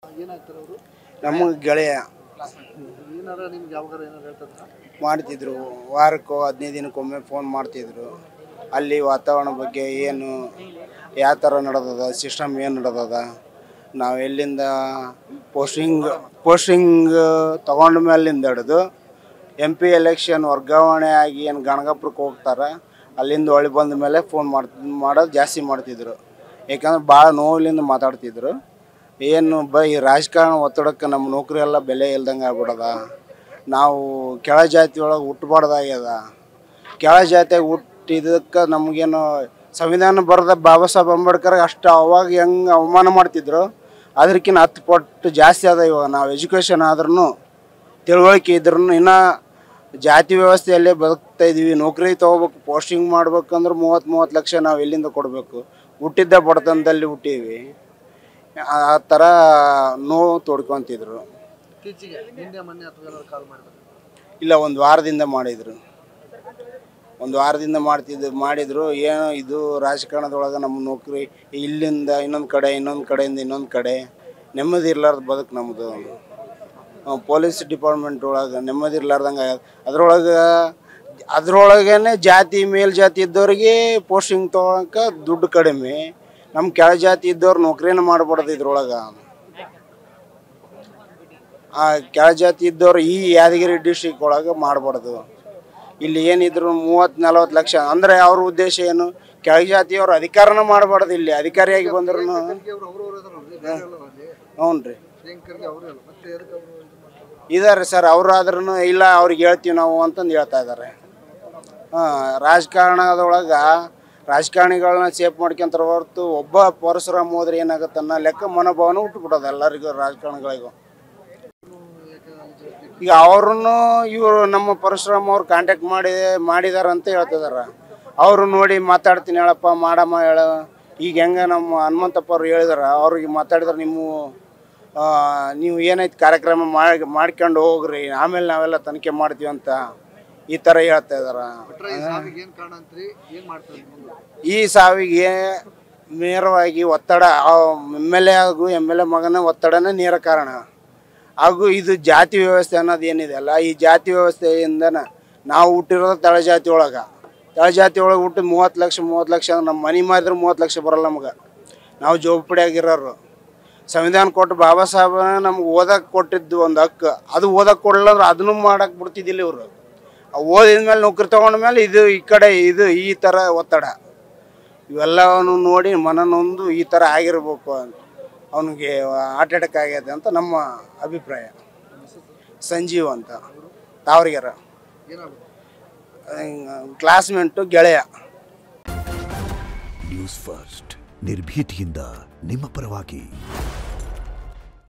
ಏನಾಗ್ತಾರೆ ಅವರು? ನಮಗೆ ಗೆಳೆಯ ಏನಾರ ನಿಮ್ಗೆ ಯಾವಾಗಾರ ಏನಾರು ಹೇಳ್ತಾರ? ಮಾಡ್ತಿದ್ರು, ವಾರಕ್ಕೋ 15 ದಿನಕ್ಕೊಮ್ಮೆ ಫೋನ್ ಮಾಡ್ತಿದ್ರು. ಅಲ್ಲಿ ವಾತಾವರಣ ಬಗ್ಗೆ ಏನು ಯಾವ ಥರ ನಡೆದದ, ಸಿಸ್ಟಮ್ ಏನು ನಡೆದದ, ನಾವು ಎಲ್ಲಿಂದ ಪೋಸ್ಟಿಂಗ್ ತೊಗೊಂಡ ಮೇಲಿಂದ ಹಿಡಿದು MP ಎಲೆಕ್ಷನ್ ವರ್ಗಾವಣೆ ಆಗಿ ಏನು ಗಣಗಪುರಕ್ಕೆ ಹೋಗ್ತಾರೆ ಅಲ್ಲಿಂದ ಹೊಳ್ಳಿ ಬಂದ ಮೇಲೆ ಫೋನ್ ಮಾಡೋದು ಜಾಸ್ತಿ ಮಾಡ್ತಿದ್ರು. ಯಾಕಂದ್ರೆ ಭಾಳ ನೋವಿಲಿಂದ ಮಾತಾಡ್ತಿದ್ರು. ಏನು ಈ ರಾಜಕಾರಣ ಒತ್ತಡಕ್ಕೆ ನಮ್ಮ ನೌಕರಿ ಎಲ್ಲ ಬೆಲೆ ಇಲ್ದಂಗೆ ಆಗ್ಬಿಡದ. ನಾವು ಕೆಳ ಜಾತಿ ಒಳಗೆ ಹುಟ್ಟಬಾರ್ದಾಗ್ಯದ. ಕೆಳ ಜಾತಿಯಾಗಿ ಹುಟ್ಟಿದಕ್ಕೆ ನಮಗೇನು ಸಂವಿಧಾನ ಬರೆದ ಬಾಬಾ ಸಾಹೇಬ್ ಅಂಬೇಡ್ಕರ್ ಅಷ್ಟು ಅವಾಗ ಹೆಂಗೆ ಅವಮಾನ ಮಾಡ್ತಿದ್ರು ಅದಕ್ಕಿಂತ 10 ಪಟ್ಟು ಜಾಸ್ತಿ ಅದ. ಇವಾಗ ನಾವು ಎಜುಕೇಷನ್ ಆದ್ರೂ ತಿಳುವಳಿಕೆ ಇದ್ರೂ ಇನ್ನೂ ಜಾತಿ ವ್ಯವಸ್ಥೆಯಲ್ಲೇ ಬದುಕ್ತಾ ಇದ್ದೀವಿ. ನೌಕರಿ ತೊಗೋಬೇಕು, ಪೋಸ್ಟಿಂಗ್ ಮಾಡ್ಬೇಕಂದ್ರೆ 30 ಲಕ್ಷ ನಾವು ಎಲ್ಲಿಂದ ಕೊಡಬೇಕು? ಹುಟ್ಟಿದ್ದ ಬಡತನದಲ್ಲಿ ಹುಟ್ಟೀವಿ. ಆ ಥರ ನೋವು ತೋಡ್ಕೊತಿದ್ರು. ಇಲ್ಲ, ಒಂದು ವಾರದಿಂದ ಮಾಡಿದರು. ಮಾಡಿದರು. ಏನೋ ಇದು ರಾಜಕಾರಣದೊಳಗೆ ನಮ್ಮ ನೌಕರಿ ಇಲ್ಲಿಂದ ಇನ್ನೊಂದು ಕಡೆಯಿಂದ ಇನ್ನೊಂದು ಕಡೆ ನೆಮ್ಮದಿ ಇರ್ಲಾರ್ದು ಬದುಕು ನಮ್ಮದು. ಪೊಲೀಸ್ ಡಿಪಾರ್ಟ್ಮೆಂಟ್ ಒಳಗೆ ನೆಮ್ಮದಿ ಇರ್ಲಾರ್ದಂಗೆ ಅದ್ರೊಳಗೇ ಜಾತಿ ಮೇಲ್ಜಾತಿ ಇದ್ದವ್ರಿಗೆ ಪೋಸ್ಟಿಂಗ್ ತೊಗೊಳಕ್ಕೆ ದುಡ್ಡು ಕಡಿಮೆ. ನಮ್ಮ ಕೆಳ ಜಾತಿ ಇದ್ದವ್ರು ನೌಕರಿನ ಮಾಡಬಾರ್ದು. ಇದ್ರೊಳಗೆ ಆ ಕೆಳ ಜಾತಿ ಇದ್ದವ್ರು ಈ ಯಾದಗಿರಿ ಡಿಸ್ಟ್ರಿಕ್ ಒಳಗೆ ಮಾಡಬಾರ್ದು. ಇಲ್ಲಿ ಏನಿದ್ರು 30-40 ಲಕ್ಷ ಅಂದರೆ ಅವ್ರ ಉದ್ದೇಶ ಏನು? ಕೆಳ ಜಾತಿಯವ್ರು ಅಧಿಕಾರನ ಮಾಡಬಾರ್ದು. ಇಲ್ಲಿ ಅಧಿಕಾರಿಯಾಗಿ ಬಂದ್ರು ಹ್ಞೂ ರೀ ಇದಾರೆ ಸರ್. ಅವರಾದ್ರೂ ಇಲ್ಲ ಅವ್ರಿಗೆ ಹೇಳ್ತೀವಿ ನಾವು ಅಂತಂದು ಹೇಳ್ತಾ ಇದ್ದಾರೆ. ರಾಜಕಾರಣದೊಳಗೆ ರಾಜಕಾರಣಿಗಳನ್ನ ಸೇಫ್ ಮಾಡ್ಕೊಂತಾರೆ ಹೊರತು ಒಬ್ಬ ಪರಶುರಾಮ್ ಹೋದ್ರೆ ಏನಾಗುತ್ತನ್ನ ಲೆಕ್ಕ ಮನೋಭಾವನ ಹುಟ್ಟುಬಿಡೋದು ಎಲ್ಲರಿಗೂ ರಾಜಕಾರಣಿಗಳಿಗೂ. ಈಗ ಅವ್ರನ್ನು ಇವರು ನಮ್ಮ ಪರಶುರಾಮ್ ಅವ್ರು ಕಾಂಟ್ಯಾಕ್ಟ್ ಮಾಡಿದಾರ ಅಂತ ಹೇಳ್ತಿದಾರೆ. ಅವರು ನೋಡಿ ಮಾತಾಡ್ತೀನಿ ಹೇಳಪ್ಪ ಮಾಡಮ್ಮ ಹೇಳ. ಈಗ ಹೆಂಗೆ ನಮ್ಮ ಹನುಮಂತಪ್ಪ ಅವ್ರು ಹೇಳಿದಾರೆ, ಅವ್ರಿಗೆ ಮಾತಾಡಿದ್ರೆ ನೀವು ಏನೈತೆ ಕಾರ್ಯಕ್ರಮ ಮಾಡ್ಕೊಂಡು ಹೋಗ್ರಿ, ಆಮೇಲೆ ನಾವೆಲ್ಲ ತನಿಖೆ ಮಾಡ್ತೀವಿ ಅಂತ ಈ ಥರ ಹೇಳ್ತಾ ಇದಾರೆ. ಈ ಸಾವಿಗೆ ನೇರವಾಗಿ ಒತ್ತಡ MLA ಹಾಗೂ MLA ಮಗನ ಒತ್ತಡನೇ ನೇರ ಕಾರಣ. ಹಾಗೂ ಇದು ಜಾತಿ ವ್ಯವಸ್ಥೆ ಅನ್ನೋದು ಏನಿದೆ ಅಲ್ಲ, ಈ ಜಾತಿ ವ್ಯವಸ್ಥೆಯಿಂದ ನಾವು ಹುಟ್ಟಿರೋದು ತಳಜಾತಿ ಒಳಗೆ ಹುಟ್ಟಿ 30 ಲಕ್ಷ ಅಂದ್ರೆ ನಮ್ಮ ಮನೆ ಮಾಡಿದ್ರೆ 30 ಲಕ್ಷ ಬರೋಲ್ಲ ನಮಗೆ. ನಾವು ಜೋಪಡಿಯಾಗಿರೋರು. ಸಂವಿಧಾನ ಕೊಟ್ಟು ಬಾಬಾ ಸಾಹೇಬ ನಮ್ಗೆ ಓದಕ್ಕೆ ಕೊಟ್ಟಿದ್ದು ಒಂದು ಹಕ್ಕು, ಅದು ಓದಕ್ಕೆ ಕೊಡಲ್ಲ ಅಂದ್ರೆ ಅದನ್ನು ಮಾಡಕ್ಕೆ ಬಿಡ್ತಿದ್ದಿಲ್ಲ ಇವರು. ಓದಿದ ಮೇಲೆ ನೌಕರಿ ತೊಗೊಂಡ್ಮೇಲೆ ಈ ಥರ ಒತ್ತಡ ಇವೆಲ್ಲವನ್ನು ನೋಡಿ ಮನನೊಂದು ಈ ಥರ ಆಗಿರ್ಬೇಕು, ಅವನಿಗೆ ಹಾರ್ಟ್ ಅಟ್ಯಾಕ್ ಆಗ್ಯದೆ ಅಂತ ನಮ್ಮ ಅಭಿಪ್ರಾಯ. ಸಂಜೀವ್ ಅಂತ, ತಾವರಿಗೆರೆ, ಕ್ಲಾಸ್ಮೇಟು, ಗೆಳೆಯ. ನ್ಯೂಸ್ ಫಸ್ಟ್ ನಿರ್ಭೀತಿಯಿಂದ ನಿಮ್ಮ ಪರವಾಗಿ.